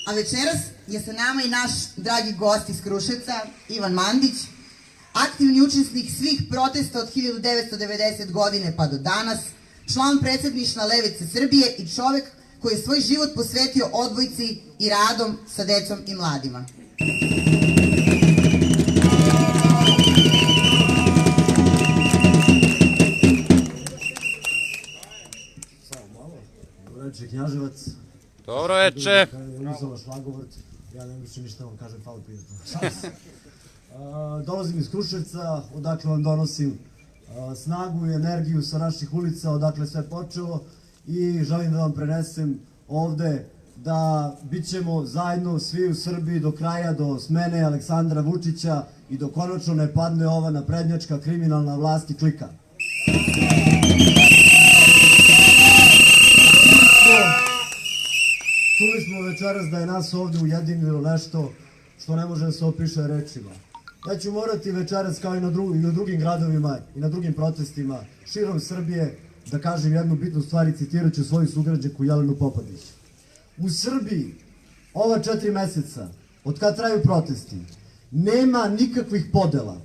A večeras je sa nama i naš dragi gost iz Kruševca, Ivan Mandić, aktivni učesnik svih protesta od 1990 godine pa do danas, član predsedništva Levice Srbije i čovek koji je svoj život posvetio odbojci i radom sa decom i mladima. Dobro veče, Knjaževac. Dobro veče. Uzela šlagovrt, ja ne mislim ništa vam kažem, hvala prijatno. Dolazim iz Kruševca, odakle vam donosim snagu i energiju sa naših ulica, odakle sve počelo i želim da vam prenesem ovde da bit ćemo zajedno svi u Srbiji do kraja, do smene Aleksandra Vučića i do konačno ne padne ova naprednjačka kriminalna vlast i klika. Čuli smo večeras da je nas ovde ujedinilo nešto što ne može da se opiše rečima. Ja ću morati večeras kao i u drugim gradovima i na drugim protestima širom Srbije da kažem jednu bitnu stvar i citirat ću svoju sugrađanku Jelenu Popadić. U Srbiji ova 4 meseca, od kad traju protesti, nema nikakvih podela.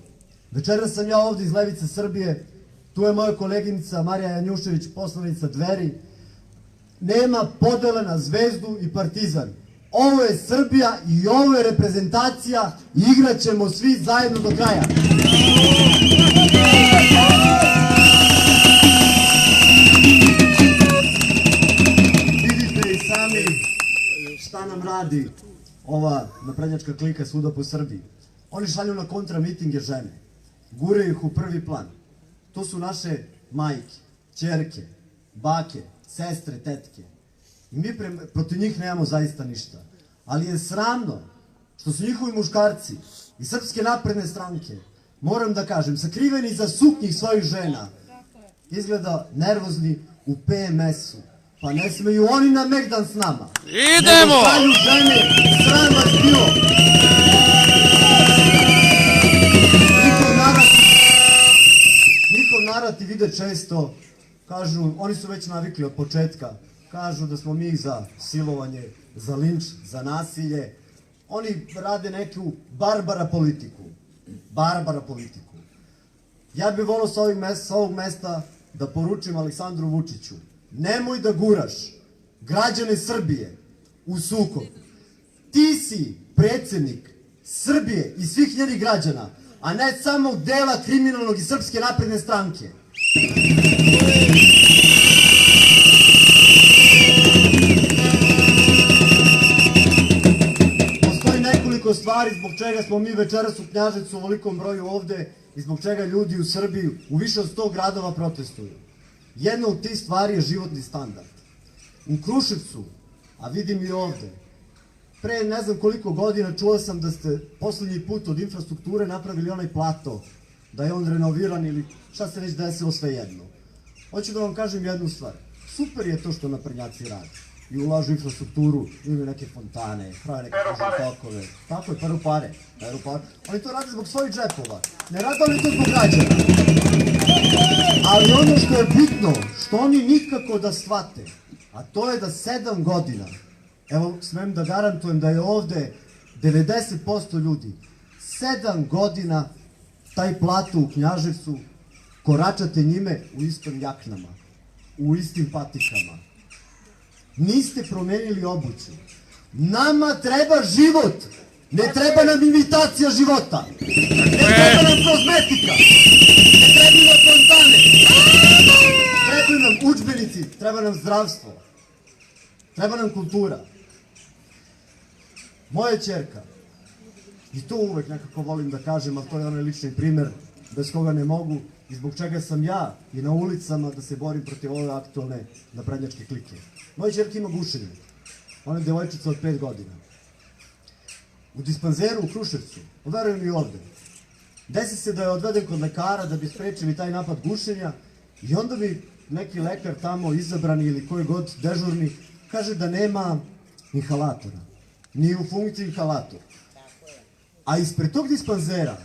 Večeras sam ja ovde iz Levice Srbije, tu je moja koleginica Marija Janjušević, poslanica Dveri. Nema podele na Zvezdu i Partizan. Ovo je Srbija i ovo je reprezentacija i igrat ćemo svi zajedno do kraja. Vidite i sami šta nam radi ova naprednjačka klika svuda po Srbiji. Oni šalju na kontra mitinge žene, guraju ih u prvi plan. To su naše majke, ćerke, bake, sestre, tetke. I mi protiv njih nemamo zaista ništa. Ali je sramno što su njihovi muškarci iz Srpske napredne stranke, moram da kažem, sakriveni iza suknjih svojih žena, izgleda nervozni u PMS-u. Pa ne smeju oni na Megdan s nama. Idemo! Nego šalju žene, sram vas bilo. Njihov narativ ide često, kažu, oni su već navikli od početka, kažu da smo mi za silovanje, za linč, za nasilje. Oni rade neku barbara politiku. Barbara politiku. Ja bih volao sa ovog mesta da poručim Aleksandru Vučiću, nemoj da guraš građane Srbije u sukob. Ti si predsednik Srbije i svih njenih građana, a ne samo dela kriminalnog i Srpske napredne stranke. Postoji nekoliko stvari zbog čega smo mi večeras u Knjaževcu u ovolikom broju ovde i zbog čega ljudi u Srbiji u više od 100 gradova protestuju. Jedna od tih stvari je životni standard. U Kruševcu, a vidim i ovde, pre ne znam koliko godina čuo sam da ste poslednji put od infrastrukture napravili onaj plato, da je on renoviran ili šta se već desilo, sve jedno. Hoću da vam kažem jednu stvar. Super je to što naprednjaci rade i ulažu infrastrukturu, imaju neke fontane, prave neke tokove. Tako je, peru pare. Oni to rade zbog svojih džepova. Ne rade oni to zbog građana. Ali ono što je bitno, što oni nikako da shvate, a to je da 7 godina, evo smem da garantujem da je ovde 90% ljudi, 7 godina taj plato u Knjaževcu, koračate njime u istim jaknama, u istim patikama. Niste promenili obuću. Nama treba život, ne treba nam imitacija života, ne treba nam kozmetika, ne treba nam fontane, trebaju nam udžbenici, treba nam zdravstvo, treba nam kultura. Moja ćerka, i to uvek nekako volim da kažem, ali to je onaj lični primer bez koga ne mogu i zbog čega sam ja i na ulicama da se borim protiv ove aktualne naprednjačke klike. Moja ćerka ima gušenje. Ona je devojčica od 5 godina. U dispanzeru u Kruševcu, verujem i ovde, desi se da je odveden kod lekara da bi sprečili taj napad gušenja i onda bi neki lekar tamo izabrani ili koji god dežurni kaže da nema inhalatora. Nije u funkciji inhalator. A ispred tog dispanzera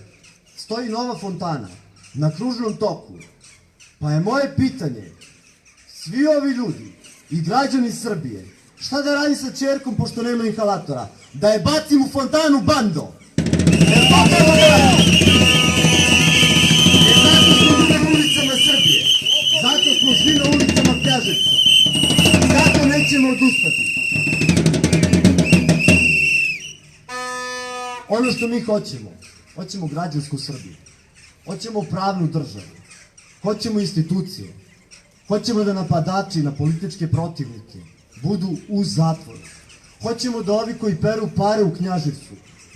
stoji nova fontana na kružnom toku. Pa je moje pitanje, svi ovi ljudi i građani Srbije Šta da radi sa čerkom pošto nema inhalatora? Da je bacim u fontanu, bando! Jer to treba da radi! Jer zato smo mi na ulicama Srbije. Zato smo svi na ulicama Knjaževca. Zato nećemo odustati. Ono što mi hoćemo građansku Srbiju. Hoćemo pravnu državu. Hoćemo institucije. Hoćemo da napadači na političke protivnike budu u zatvoru. Hoćemo da ovi koji peru pare u Knjaževcu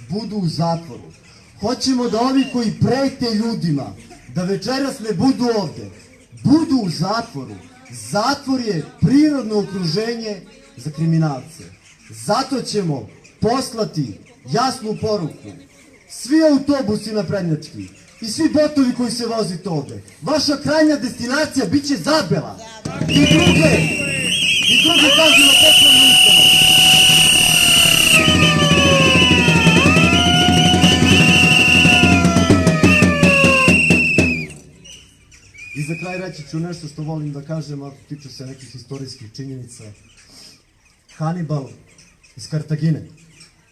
budu u zatvoru. Hoćemo da ovi koji prete ljudima da večeras ne budu ovde, budu u zatvoru. Zatvor je prirodno okruženje za kriminalce. Zato ćemo poslati jasnu poruku. Svi autobusi na Prednjački i svi botovi koji se vozite ovde, vaša krajnja destinacija bit će Zabela i druge kazneno popravne ustanove. I za kraj reći ću nešto što volim da kažem, a tiče se nekih istorijskih činjenica. Hanibal iz Kartagine.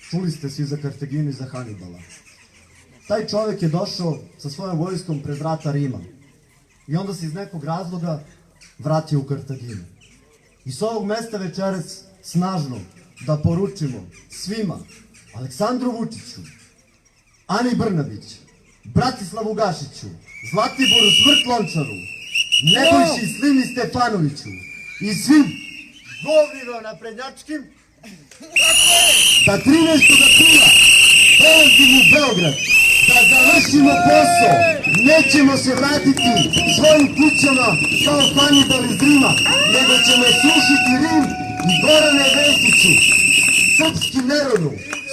Čuli ste svi za Kartaginu i za Hanibala. Taj čovjek je došao sa svojom vojskom pred vrata Rima. I onda se iz nekog razloga vratio u Kartaginu. I s ovog mesta večeras snažno da poručimo svima, Aleksandru Vučiću, Ani Brnabić, Bratislavu Gašiću, Zlatiboru Smrt Lončaru, Nebojši Slimi Stefanoviću i svim govnima na Prednjačkim, da 13. aprila dolazimo u Beograd, da završimo posao, nećemo se vratiti svojim kućama kao Hanibal iz Rima, nego ćemo srušiti Rim i Gorane Vesiću, srpski Neronu,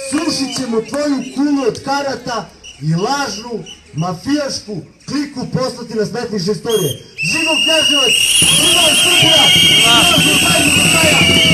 srušit ćemo tvoju kulu od karata i lažnu, mafijašku kliku poslati na smetlište istorije. Živo Knjaževac! Živo Srbija! Živo zajedno do kraja!